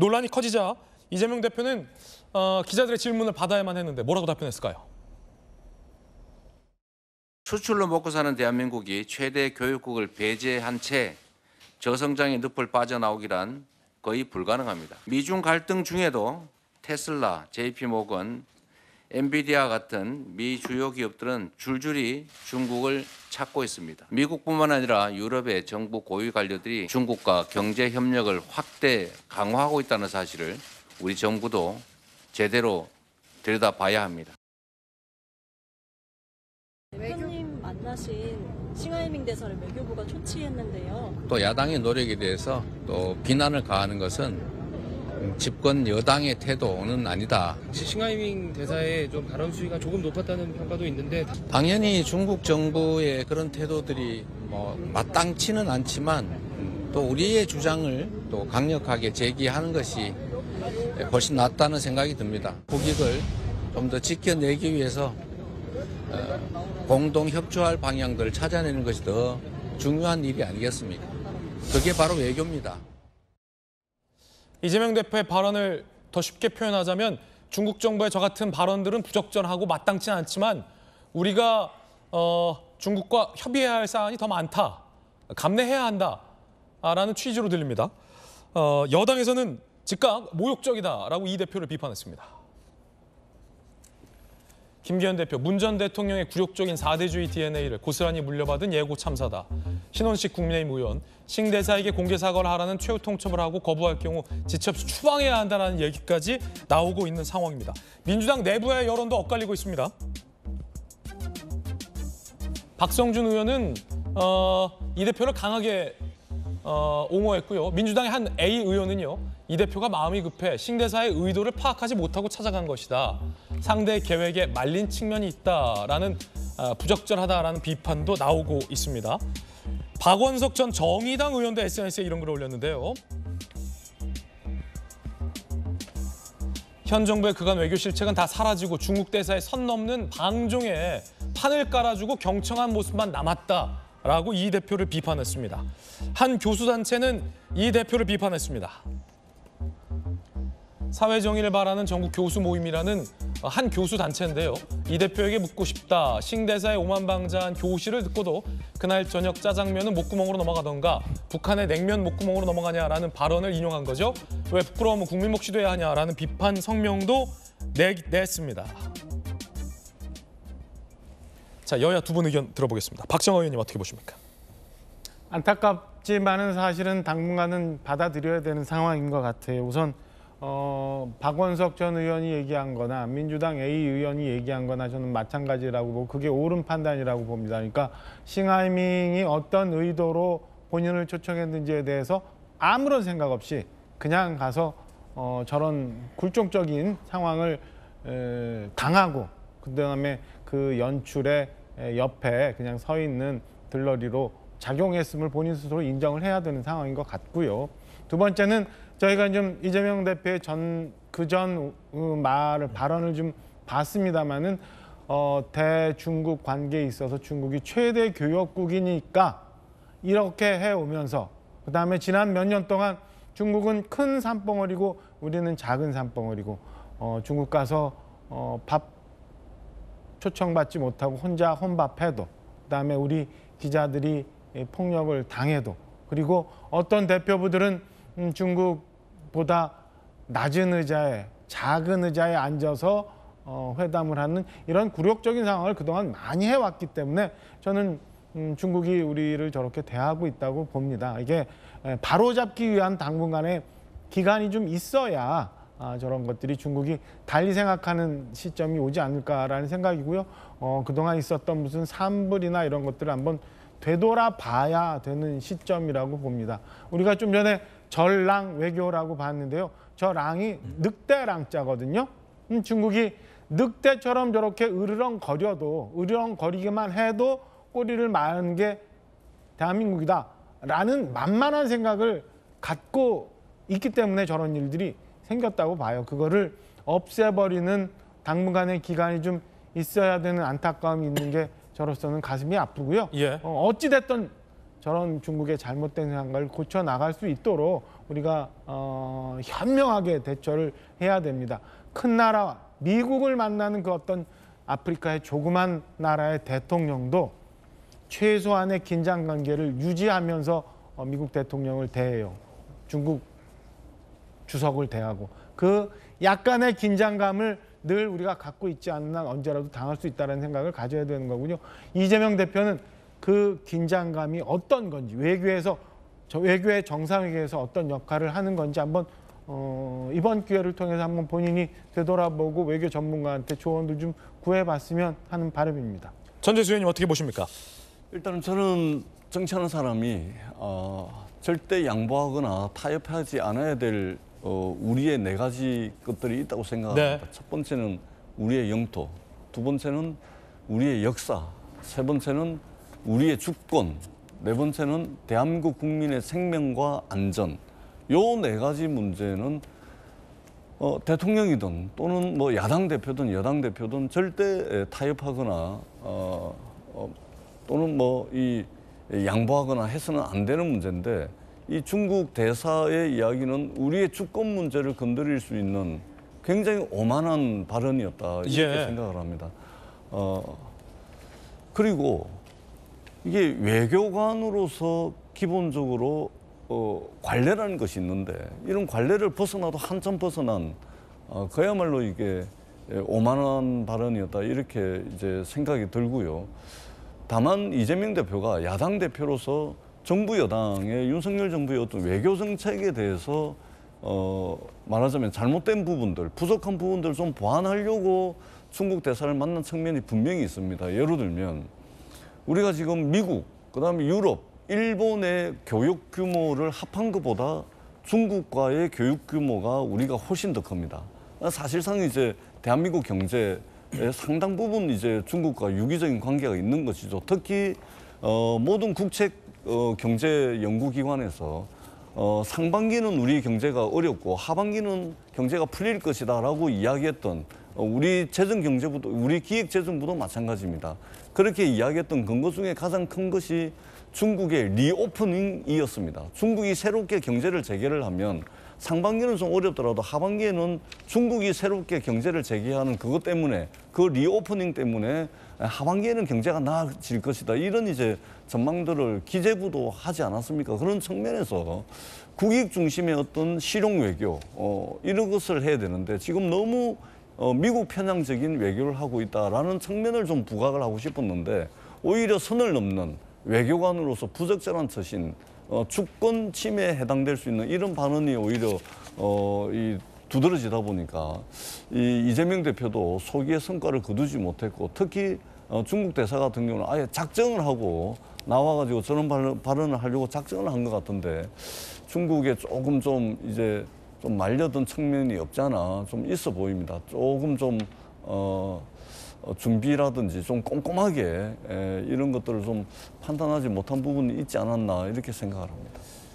논란이 커지자 이재명 대표는 기자들의 질문을 받아야만 했는데 뭐라고 답변했을까요? 수출로 먹고 사는 대한민국이 최대 교육국을 배제한 채 저성장의 늪을 빠져나오기란 거의 불가능합니다. 미중 갈등 중에도 테슬라, JP모건, 엔비디아 같은 미 주요 기업들은 줄줄이 중국을 찾고 있습니다. 미국뿐만 아니라 유럽의 정부 고위 관료들이 중국과 경제 협력을 확대 강화하고 있다는 사실을 우리 정부도 제대로 들여다봐야 합니다. 대표님 만나신 싱하이밍 대사를 외교부가 초치했는데요. 또 야당의 노력에 대해서 또 비난을 가하는 것은 집권 여당의 태도는 아니다. 싱하이밍 대사의 좀 발언 수위가 조금 높았다는 평가도 있는데 당연히 중국 정부의 그런 태도들이 마땅치는 않지만 또 우리의 주장을 또 강력하게 제기하는 것이 훨씬 낫다는 생각이 듭니다. 국익을 좀 더 지켜내기 위해서 공동 협조할 방향들을 찾아내는 것이 더 중요한 일이 아니겠습니까? 그게 바로 외교입니다. 이재명 대표의 발언을 더 쉽게 표현하자면 중국 정부의 저 같은 발언들은 부적절하고 마땅치 않지만 우리가 중국과 협의해야 할 사안이 더 많다, 감내해야 한다라는 취지로 들립니다. 여당에서는 즉각 모욕적이다라고 이 대표를 비판했습니다. 김기현 대표, 문 전 대통령의 굴욕적인 4대주의 DNA를 고스란히 물려받은 예고 참사다. 신원식 국민의힘 의원, 싱 대사에게 공개 사과를 하라는 최후 통첩을 하고 거부할 경우 지체없이 추방해야 한다는 얘기까지 나오고 있는 상황입니다. 민주당 내부의 여론도 엇갈리고 있습니다. 박성준 의원은 이 대표를 강하게 옹호했고요. 민주당의 한 A 의원은요, 이 대표가 마음이 급해 싱 대사의 의도를 파악하지 못하고 찾아간 것이다. 상대의 계획에 말린 측면이 있다라는 부적절하다라는 비판도 나오고 있습니다. 박원석 전 정의당 의원도 SNS에 이런 글을 올렸는데요. 현 정부의 그간 외교 실책은 다 사라지고 중국 대사의 선 넘는 방종에 판을 깔아주고 경청한 모습만 남았다라고 이 대표를 비판했습니다. 한 교수단체는 이 대표를 비판했습니다. 사회정의를 바라는 전국 교수 모임이라는 한 교수단체인데요. 이 대표에게 묻고 싶다. 싱 대사의 오만방자한 교시를 듣고도 그날 저녁 짜장면은 목구멍으로 넘어가던가 북한의 냉면 목구멍으로 넘어가냐라는 발언을 인용한 거죠. 왜 부끄러우면 국민 몫이 돼야 하냐라는 비판 성명도 냈습니다. 자, 여야 두 분 의견 들어보겠습니다. 박정호 의원님 어떻게 보십니까? 안타깝지만은 사실은 당분간은 받아들여야 되는 상황인 것 같아요. 우선 박원석 전 의원이 얘기한 거나 민주당 A 의원이 얘기한 거나 저는 마찬가지라고 보고 그게 옳은 판단이라고 봅니다. 그러니까 싱하이밍이 어떤 의도로 본인을 초청했는지에 대해서 아무런 생각 없이 그냥 가서 저런 굴종적인 상황을 당하고 그다음에 그 연출의 옆에 그냥 서 있는 들러리로 작용했음을 본인 스스로 인정을 해야 되는 상황인 것 같고요. 두 번째는 저희가 좀 이재명 대표의 그전 발언을 좀 봤습니다만은 대중국 관계에 있어서 중국이 최대 교역국이니까 이렇게 해오면서 그다음에 지난 몇 년 동안 중국은 큰 산봉우리고 우리는 작은 산봉우리고 중국 가서 밥 초청받지 못하고 혼자 혼밥해도 그다음에 우리 기자들이 폭력을 당해도 그리고 어떤 대표부들은 중국보다 낮은 의자에 작은 의자에 앉아서 회담을 하는 이런 굴욕적인 상황을 그동안 많이 해왔기 때문에 저는 중국이 우리를 저렇게 대하고 있다고 봅니다. 이게 바로잡기 위한 당분간의 기간이 좀 있어야 저런 것들이 중국이 달리 생각하는 시점이 오지 않을까라는 생각이고요. 그동안 있었던 무슨 산불이나 이런 것들을 한번 되돌아봐야 되는 시점이라고 봅니다. 우리가 좀 전에 절랑 외교라고 봤는데요. 저 랑이 늑대랑자거든요. 중국이 늑대처럼 저렇게 으르렁거리기만 해도 꼬리를 마는 게 대한민국이다라는 만만한 생각을 갖고 있기 때문에 저런 일들이 생겼다고 봐요. 그거를 없애버리는 당분간의 기간이 좀 있어야 되는 안타까움이 있는 게 저로서는 가슴이 아프고요. 예. 어찌됐든 저런 중국의 잘못된 생각을 고쳐 나갈 수 있도록 우리가 현명하게 대처를 해야 됩니다. 큰 나라 미국을 만나는 그 어떤 아프리카의 조그만 나라의 대통령도 최소한의 긴장 관계를 유지하면서 미국 대통령을 대해요. 중국 주석을 대하고 그 약간의 긴장감을 늘 우리가 갖고 있지 않는 한 언제라도 당할 수 있다는 생각을 가져야 되는 거군요. 이재명 대표는 그 긴장감이 어떤 건지 외교의 정상회의에서 어떤 역할을 하는 건지 한번 이번 기회를 통해서 한번 본인이 되돌아보고 외교 전문가한테 조언을 좀 구해봤으면 하는 바람입니다. 전재수 의원님 어떻게 보십니까? 일단은 저는 정치하는 사람이 절대 양보하거나 타협하지 않아야 될 우리의 4가지 것들이 있다고 생각합니다. 네. 첫 번째는 우리의 영토, 두 번째는 우리의 역사, 세 번째는 우리의 주권, 네 번째는 대한민국 국민의 생명과 안전. 요 4가지 문제는 대통령이든 또는 뭐 야당 대표든 여당 대표든 절대 타협하거나 또는 뭐 이 양보하거나 해서는 안 되는 문제인데 이 중국 대사의 이야기는 우리의 주권 문제를 건드릴 수 있는 굉장히 오만한 발언이었다 이렇게 예. 생각을 합니다. 그리고 이게 외교관으로서 기본적으로 관례라는 것이 있는데 이런 관례를 벗어나도 한참 벗어난 그야말로 이게 오만한 발언이었다 이렇게 이제 생각이 들고요. 다만 이재명 대표가 야당 대표로서 정부 여당의 윤석열 정부의 어떤 외교 정책에 대해서 말하자면 잘못된 부분들, 부족한 부분들을 좀 보완하려고 중국 대사를 만난 측면이 분명히 있습니다. 예를 들면 우리가 지금 미국, 그다음에 유럽, 일본의 교육 규모를 합한 것보다 중국과의 교육 규모가 우리가 훨씬 더 큽니다. 사실상 이제 대한민국 경제의 상당 부분 이제 중국과 유기적인 관계가 있는 것이죠. 특히 모든 국책 경제 연구기관에서 상반기는 우리 경제가 어렵고 하반기는 경제가 풀릴 것이다라고 이야기했던 우리 재정경제부도 우리 기획재정부도 마찬가지입니다. 그렇게 이야기했던 근거 중에 가장 큰 것이 중국의 리오프닝이었습니다. 중국이 새롭게 경제를 재개를 하면 상반기는 좀 어렵더라도 하반기에는 중국이 새롭게 경제를 재개하는 그것 때문에 그 리오프닝 때문에 하반기에는 경제가 나아질 것이다. 이런 이제 전망들을 기재부도 하지 않았습니까? 그런 측면에서 국익 중심의 어떤 실용 외교 이런 것을 해야 되는데 지금 너무 미국 편향적인 외교를 하고 있다라는 측면을 좀 부각을 하고 싶었는데 오히려 선을 넘는 외교관으로서 부적절한 처신, 주권 침해에 해당될 수 있는 이런 발언이 오히려 두드러지다 보니까 이재명 대표도 소기의 성과를 거두지 못했고 특히 중국 대사 같은 경우는 아예 작정을 하고 나와가지고 저런 발언을 하려고 작정을 한 것 같은데 중국에 조금 좀 이제 좀 말려든 측면이 없지 않아 좀 있어 보입니다. 조금 좀 준비라든지 좀 꼼꼼하게 이런 것들을 좀 판단하지 못한 부분이 있지 않았나 이렇게 생각을 합니다.